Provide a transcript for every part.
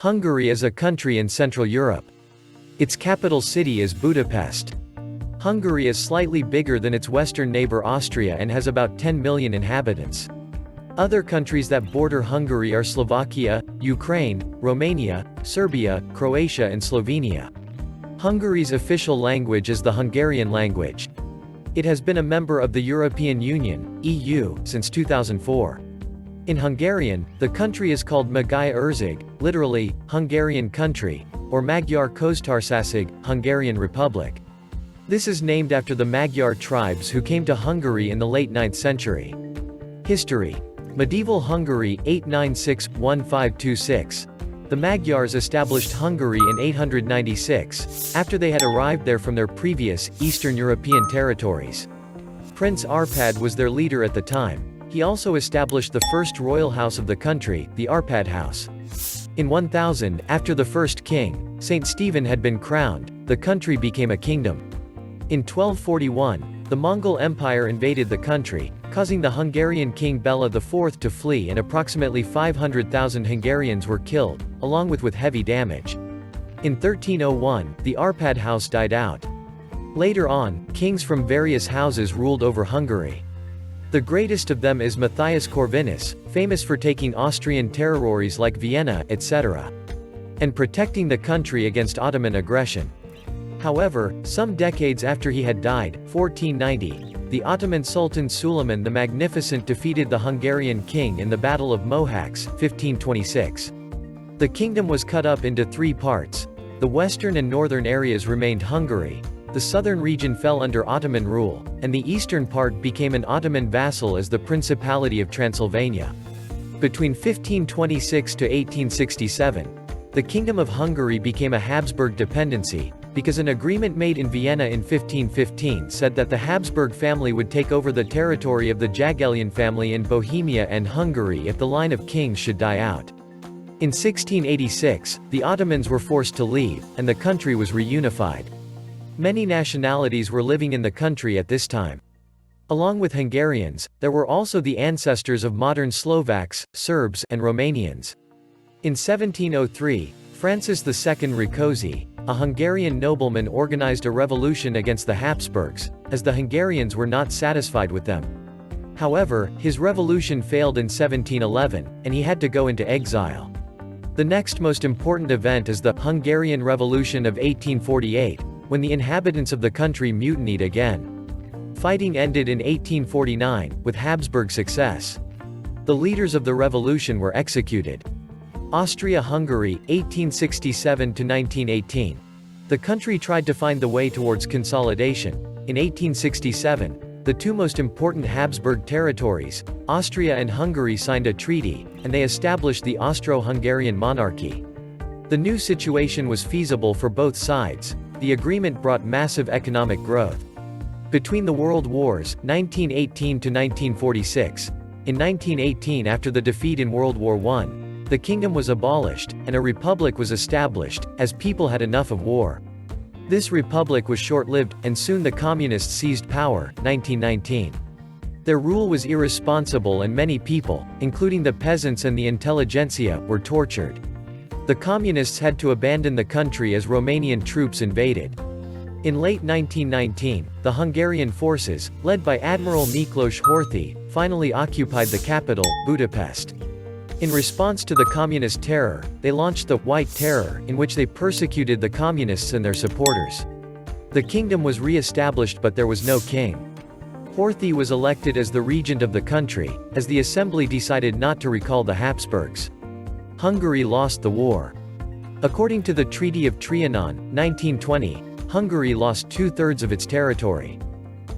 Hungary is a country in Central Europe. Its capital city is Budapest. Hungary is slightly bigger than its western neighbor Austria and has about 10 million inhabitants. Other countries that border Hungary are Slovakia, Ukraine, Romania, Serbia, Croatia and Slovenia. Hungary's official language is the Hungarian language. It has been a member of the European Union (EU) since 2004. In Hungarian, the country is called Magyar Ország, literally, Hungarian country, or Magyar Köztársaság, Hungarian Republic. This is named after the Magyar tribes who came to Hungary in the late 9th century. History. Medieval Hungary, 896-1526. The Magyars established Hungary in 896, after they had arrived there from their previous, Eastern European territories. Prince Arpad was their leader at the time. He also established the first royal house of the country, the Arpad House. In 1000, after the first king, Saint Stephen had been crowned, the country became a kingdom. In 1241, the Mongol Empire invaded the country, causing the Hungarian king Bela IV to flee and approximately 500,000 Hungarians were killed, along with heavy damage. In 1301, the Arpad House died out. Later on, kings from various houses ruled over Hungary. The greatest of them is Matthias Corvinus, famous for taking Austrian territories like Vienna, etc., and protecting the country against Ottoman aggression. However, some decades after he had died, 1490, the Ottoman Sultan Suleiman the Magnificent defeated the Hungarian king in the Battle of Mohacs, 1526. The kingdom was cut up into three parts. The western and northern areas remained Hungary. The southern region fell under Ottoman rule, and the eastern part became an Ottoman vassal as the Principality of Transylvania. Between 1526 to 1867, the Kingdom of Hungary became a Habsburg dependency, because an agreement made in Vienna in 1515 said that the Habsburg family would take over the territory of the Jagiellon family in Bohemia and Hungary if the line of kings should die out. In 1686, the Ottomans were forced to leave, and the country was reunified. Many nationalities were living in the country at this time. Along with Hungarians, there were also the ancestors of modern Slovaks, Serbs, and Romanians. In 1703, Francis II Rákóczi, a Hungarian nobleman, organized a revolution against the Habsburgs, as the Hungarians were not satisfied with them. However, his revolution failed in 1711, and he had to go into exile. The next most important event is the Hungarian Revolution of 1848, when the inhabitants of the country mutinied again. Fighting ended in 1849, with Habsburg success. The leaders of the revolution were executed. Austria-Hungary, 1867–1918. The country tried to find the way towards consolidation. In 1867, the two most important Habsburg territories, Austria and Hungary, signed a treaty, and they established the Austro-Hungarian monarchy. The new situation was feasible for both sides. The agreement brought massive economic growth. Between the World Wars, 1918–1946, in 1918 after the defeat in World War I, the kingdom was abolished, and a republic was established, as people had enough of war. This republic was short-lived, and soon the communists seized power, 1919. Their rule was irresponsible and many people, including the peasants and the intelligentsia, were tortured. The communists had to abandon the country as Romanian troops invaded. In late 1919, the Hungarian forces, led by Admiral Miklós Horthy, finally occupied the capital, Budapest. In response to the communist terror, they launched the White Terror, in which they persecuted the communists and their supporters. The kingdom was re-established, but there was no king. Horthy was elected as the regent of the country, as the assembly decided not to recall the Habsburgs. Hungary lost the war. According to the Treaty of Trianon, 1920, Hungary lost two-thirds of its territory.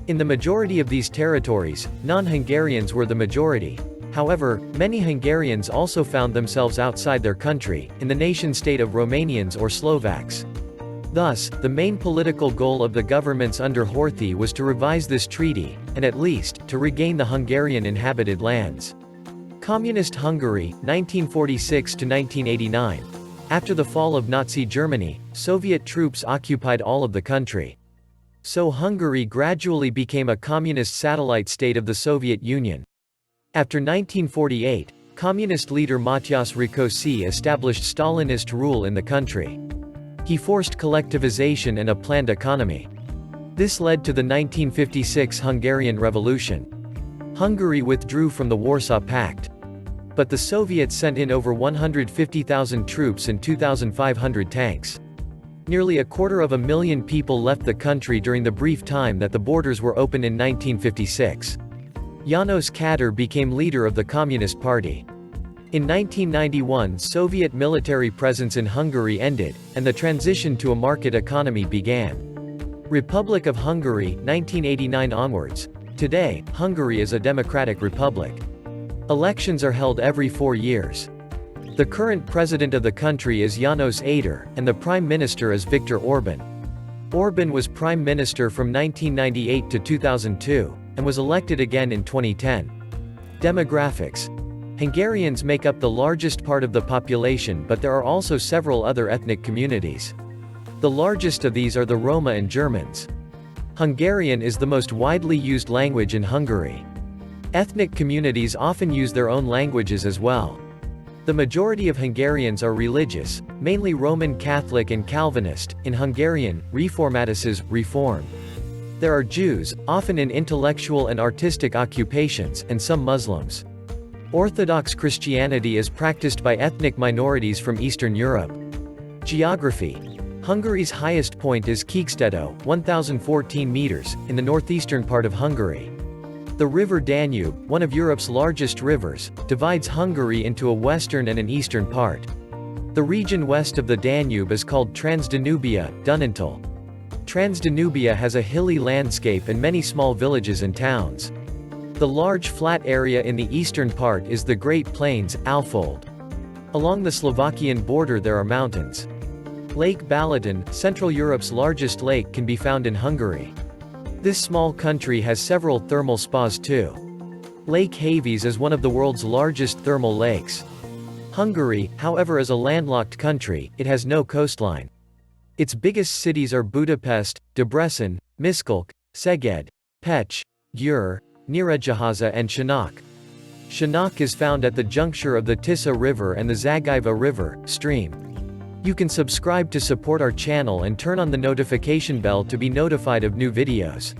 In the majority of these territories, non-Hungarians were the majority. However, many Hungarians also found themselves outside their country, in the nation-state of Romanians or Slovaks. Thus, the main political goal of the governments under Horthy was to revise this treaty, and at least, to regain the Hungarian inhabited lands. Communist Hungary, 1946–1989. After the fall of Nazi Germany, Soviet troops occupied all of the country. So Hungary gradually became a communist satellite state of the Soviet Union. After 1948, Communist leader Matyas Rákosi established Stalinist rule in the country. He forced collectivization and a planned economy. This led to the 1956 Hungarian Revolution. Hungary withdrew from the Warsaw Pact. But the Soviets sent in over 150,000 troops and 2,500 tanks. Nearly 250,000 people left the country during the brief time that the borders were open in 1956. János Kadar became leader of the Communist Party. In 1991, Soviet military presence in Hungary ended, and the transition to a market economy began. Republic of Hungary, 1989 onwards. Today, Hungary is a democratic republic. Elections are held every 4 years. The current president of the country is János Áder, and the prime minister is Viktor Orbán. Orbán was prime minister from 1998 to 2002, and was elected again in 2010. Demographics. Hungarians make up the largest part of the population, but there are also several other ethnic communities. The largest of these are the Roma and Germans. Hungarian is the most widely used language in Hungary. Ethnic communities often use their own languages as well. The majority of Hungarians are religious, mainly Roman Catholic and Calvinist, in Hungarian, reformatus Reform. There are Jews, often in intellectual and artistic occupations, and some Muslims. Orthodox Christianity is practiced by ethnic minorities from Eastern Europe. Geography. Hungary's highest point is Kikstedo, 1,014 meters, in the northeastern part of Hungary. The river Danube, one of Europe's largest rivers, divides Hungary into a western and an eastern part. The region west of the Danube is called Transdanubia, Dunantal. Transdanubia has a hilly landscape and many small villages and towns. The large flat area in the eastern part is the Great Plains, Alfold. Along the Slovakian border there are mountains. Lake Balaton, Central Europe's largest lake, can be found in Hungary. This small country has several thermal spas too. Lake Havíz is one of the world's largest thermal lakes. Hungary, however, is a landlocked country, it has no coastline. Its biggest cities are Budapest, Debrecen, Miskolc, Szeged, Pécs, Győr, Nyíregyháza and Shanok. Shanok is found at the juncture of the Tisza River and the Zagaiva River, stream. You can subscribe to support our channel and turn on the notification bell to be notified of new videos.